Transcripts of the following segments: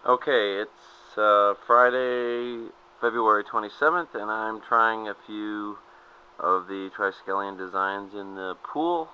Okay, it's Friday, February 27th, and I'm trying a few of the TriSkelion designs in the pool,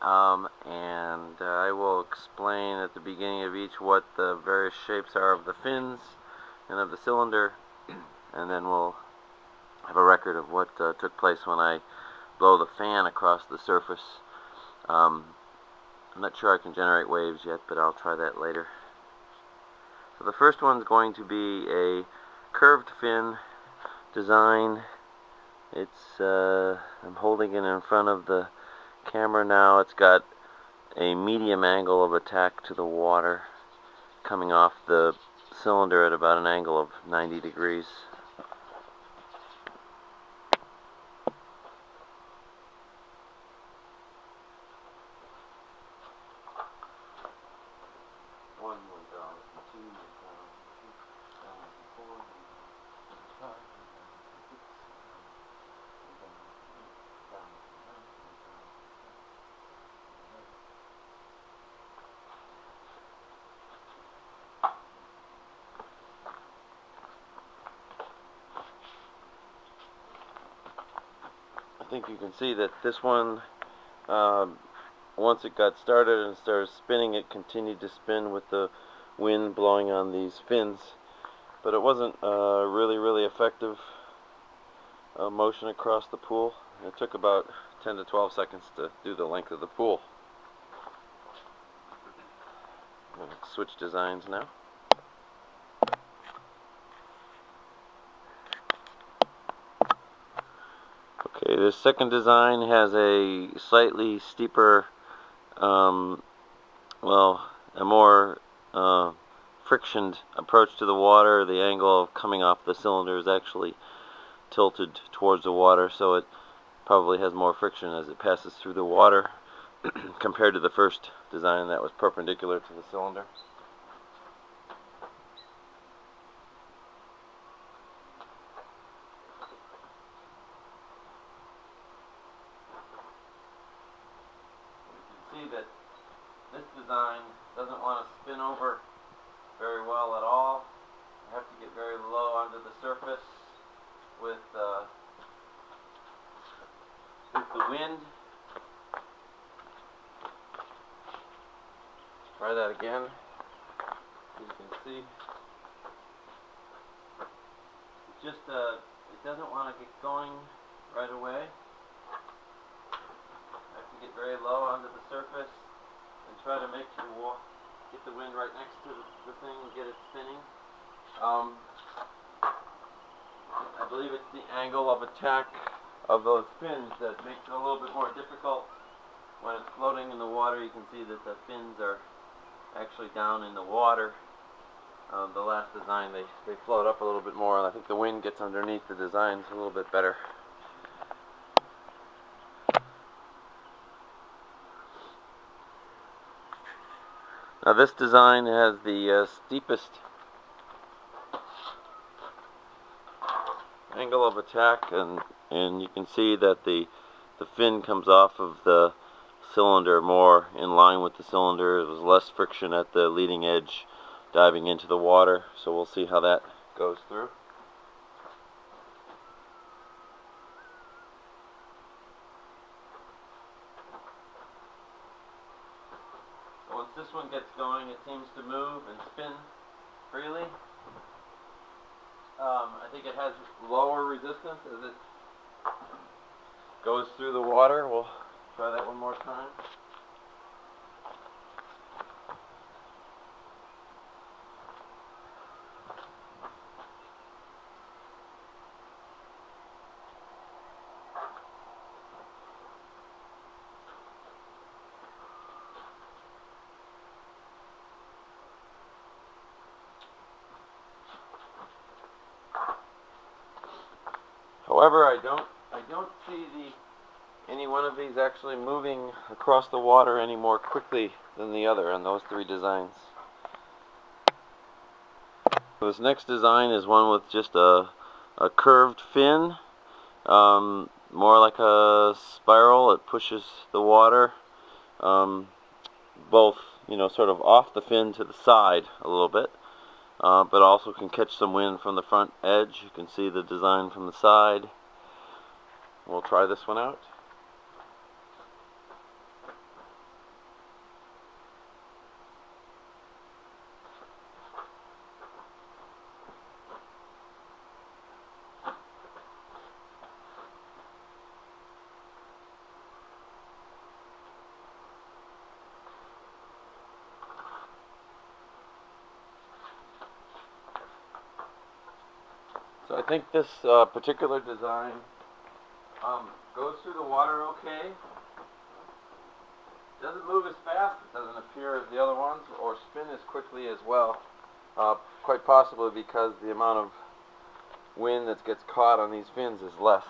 and I will explain at the beginning of each what the various shapes are of the fins and of the cylinder, and then we'll have a record of what took place when I blow the fan across the surface. I'm not sure I can generate waves yet, but I'll try that later. So the first one's going to be a curved fin design. I'm holding it in front of the camera now. It's got a medium angle of attack to the water coming off the cylinder at about an angle of 90 degrees. I think you can see that this one, once it got started and started spinning, it continued to spin with the wind blowing on these fins, but it wasn't really effective motion across the pool. It took about 10 to 12 seconds to do the length of the pool. I'm going to switch designs now. Okay, this second design has a slightly steeper, a more frictioned approach to the water. The angle of coming off the cylinder is actually tilted towards the water, so it probably has more friction as it passes through the water compared to the first design that was perpendicular to the cylinder. You can see that this design doesn't want to spin over very well at all. I have to get very low onto the surface with the wind. Try that again. You can see it doesn't want to get going right away. I have to get very low onto the surface and try to make sure get the wind right next to the thing and get it spinning. I believe it's the angle of attack of those fins that makes it a little bit more difficult. When it's floating in the water, you can see that the fins are actually down in the water. The last design, they float up a little bit more, and I think the wind gets underneath the designs a little bit better. Now this design has the steepest angle of attack, and you can see that the fin comes off of the cylinder more in line with the cylinder. There's less friction at the leading edge diving into the water, so we'll see how that goes through. So once this one gets going, it seems to move and spin freely. I think it has lower resistance as it goes through the water. We'll try that one more time. However, I don't see any one of these actually moving across the water any more quickly than the other on those three designs. This next design is one with just a curved fin, more like a spiral. It pushes the water both, sort of off the fin to the side a little bit, but also can catch some wind from the front edge. You can see the design from the side. We'll try this one out. So I think this particular design goes through the water okay. Doesn't move as fast, it doesn't appear as the other ones, or spin as quickly as well. Quite possibly because the amount of wind that gets caught on these fins is less.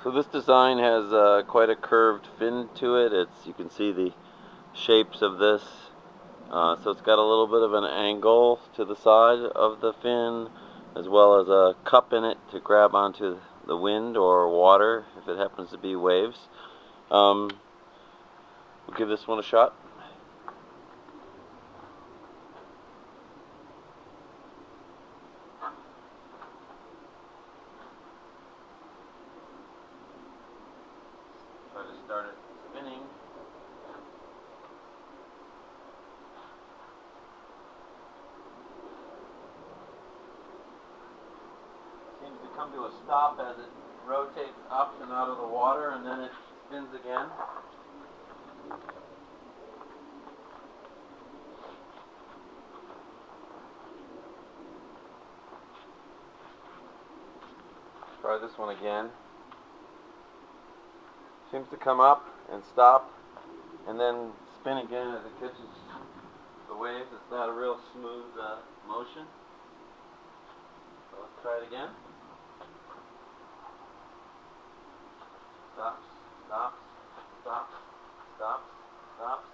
So this design has quite a curved fin to it. You can see the shapes of this. So it's got a little bit of an angle to the side of the fin, as well as a cup in it to grab onto the wind or water if it happens to be waves. We'll give this one a shot. Try to start it spinning. Seems to come to a stop as it rotates up and out of the water, and then it spins again. Try this one again. Seems to come up and stop and then spin again as it catches the waves. It's not a real smooth motion. So let's try it again. Stops, stops, stops, stops, stops.